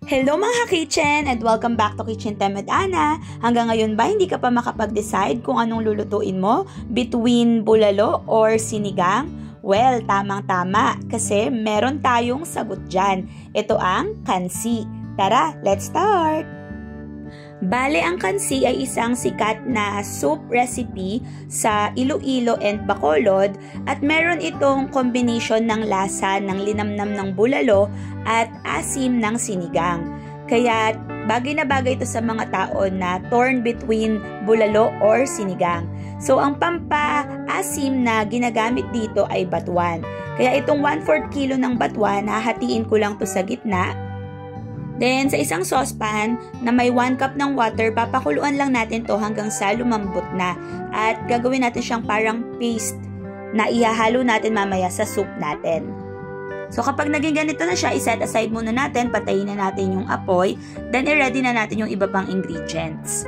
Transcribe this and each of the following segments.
Hello mga ka-kitchen and welcome back to Kitchen Time with Ana. Hanggang ngayon ba hindi ka pa makapag-decide kung anong lulutuin mo between bulalo or sinigang? Well, tamang-tama kasi meron tayong sagot dyan. Ito ang kansi. Tara, let's start! Bale, ang kansi ay isang sikat na soup recipe sa Iloilo and Bacolod at meron itong combination ng lasa ng linamnam ng bulalo at asim ng sinigang. Kaya bagay na bagay ito sa mga tao na torn between bulalo or sinigang. So ang pampa-asim na ginagamit dito ay batuan. Kaya itong 1/4 kilo ng batuan, hahatiin ko lang to sa gitna. Then, sa isang saucepan na may 1 cup ng water, papakuluan lang natin to hanggang sa lumambot na. At gagawin natin siyang parang paste na ihahalo natin mamaya sa soup natin. So, kapag naging ganito na siya, iset aside muna natin, patayin na natin yung apoy, then i-ready na natin yung iba pang ingredients.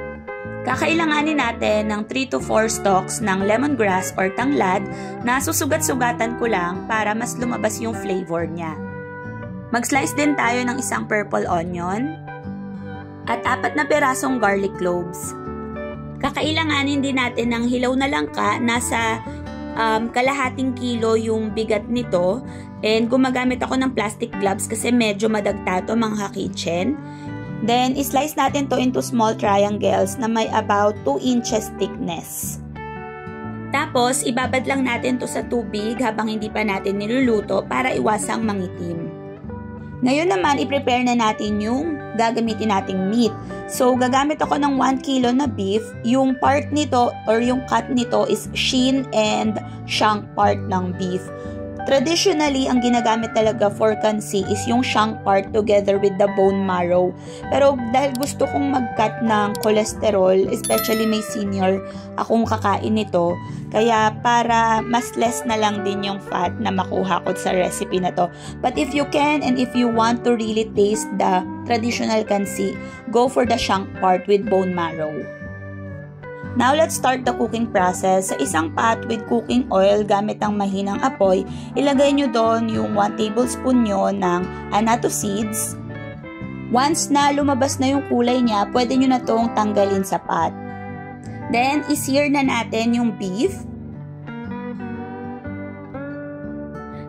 Kakailanganin natin ng 3 to 4 stalks ng lemongrass or tanglad na susugat-sugatan ko lang para mas lumabas yung flavor niya. Mag-slice din tayo ng isang purple onion at 4 na pirasong garlic cloves. Kakailanganin din natin ng hilaw na langka, nasa kalahating kilo yung bigat nito. And gumagamit ako ng plastic gloves kasi medyo madagta to mga kitchen. Then, islice natin to into small triangles na may about 2 inches thickness. Tapos, ibabad lang natin to sa tubig habang hindi pa natin niluluto para iwasang mangitim. Ngayon naman, i-prepare na natin yung gagamitin nating meat. So, gagamit ako ng 1 kilo na beef. Yung part nito or yung cut nito is shin and shank part ng beef. Traditionally, ang ginagamit talaga for kansi is yung shank part together with the bone marrow. Pero dahil gusto kong mag-cut ng cholesterol, especially may senior akong kakain nito, kaya para mas less na lang din yung fat na makuha ko sa recipe na to. But if you can and if you want to really taste the traditional kansi, go for the shank part with bone marrow. Now, let's start the cooking process. Sa isang pot with cooking oil gamit ang mahinang apoy, ilagay nyo doon yung 1 tablespoon nyo ng annatto seeds. Once na lumabas na yung kulay niya, pwede nyo na itong tanggalin sa pot. Then, i-sear na natin yung beef.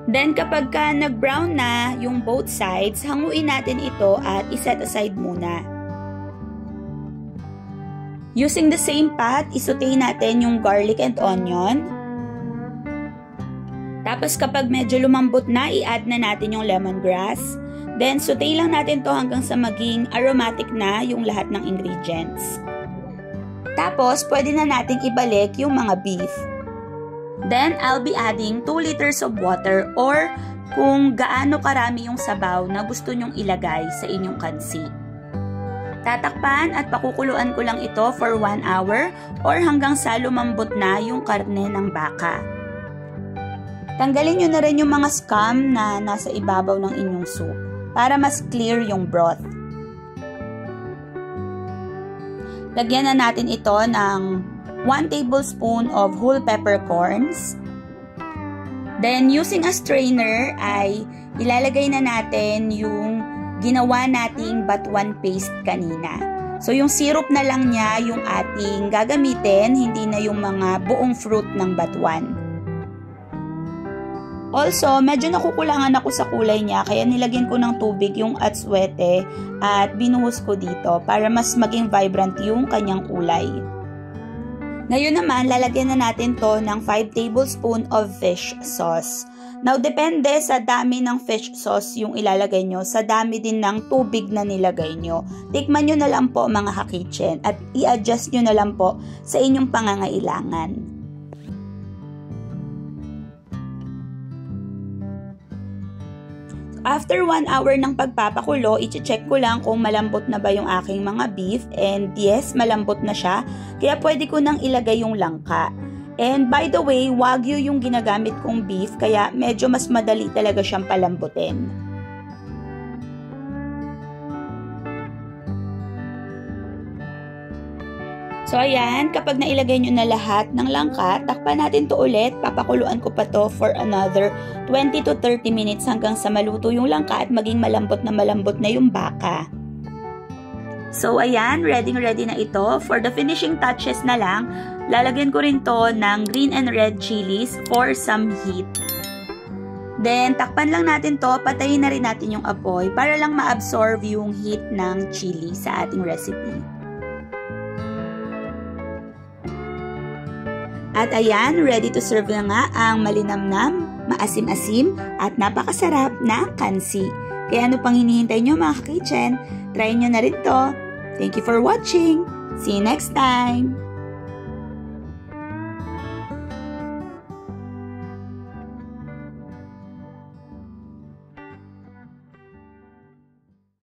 Then, kapag ka nag-brown na yung both sides, hanguin natin ito at iset aside muna. Using the same pot, isaute natin yung garlic and onion. Tapos kapag medyo lumambot na, i-add na natin yung lemongrass. Then, saute lang natin to hanggang sa maging aromatic na yung lahat ng ingredients. Tapos, pwede na nating ibalik yung mga beef. Then, I'll be adding 2 liters of water or kung gaano karami yung sabaw na gusto nyong ilagay sa inyong kansi. Tatakpan at pakukuluan ko lang ito for 1 hour or hanggang sa lumambot na yung karne ng baka. Tanggalin nyo na rin yung mga scum na nasa ibabaw ng inyong soup para mas clear yung broth. Lagyan na natin ito ng 1 tablespoon of whole peppercorns. Then using a strainer ay ilalagay na natin yung ginawa nating batuan paste kanina. So, yung syrup na lang niya yung ating gagamitin, hindi na yung mga buong fruit ng batuan. Also, medyo nakukulangan ako sa kulay niya, kaya nilagyan ko ng tubig yung atswete at binuhos ko dito para mas maging vibrant yung kanyang kulay. Ngayon naman, lalagyan na natin to ng 5 tablespoon of fish sauce. Now, depende sa dami ng fish sauce yung ilalagay nyo, sa dami din ng tubig na nilagay nyo. Tikman nyo na lang po mga ka-kitchen at i-adjust nyo na lang po sa inyong pangangailangan. After 1 hour ng pagpapakulo, i-check ko lang kung malambot na ba yung aking mga beef. And yes, malambot na siya. Kaya pwede ko nang ilagay yung langka. And by the way, wagyu yung ginagamit kong beef, kaya medyo mas madali talaga siyang palambutin. So ayan, kapag nailagay nyo na lahat ng langka, takpan natin to ulit. Papakuluan ko pa to for another 20 to 30 minutes hanggang sa maluto yung langka at maging malambot na yung baka. So, ayan, ready na ito. For the finishing touches na lang, lalagyan ko rin to ng green and red chilies for some heat. Then, takpan lang natin to, patayin na rin natin yung apoy para lang ma-absorb yung heat ng chili sa ating recipe. At ayan, ready to serve na nga ang malinamnam, maasim-asim, at napakasarap na kansi. Kaya ano pang hinihintay nyo mga ka-kitchen? Try nyo na rin to. Thank you for watching. See you next time!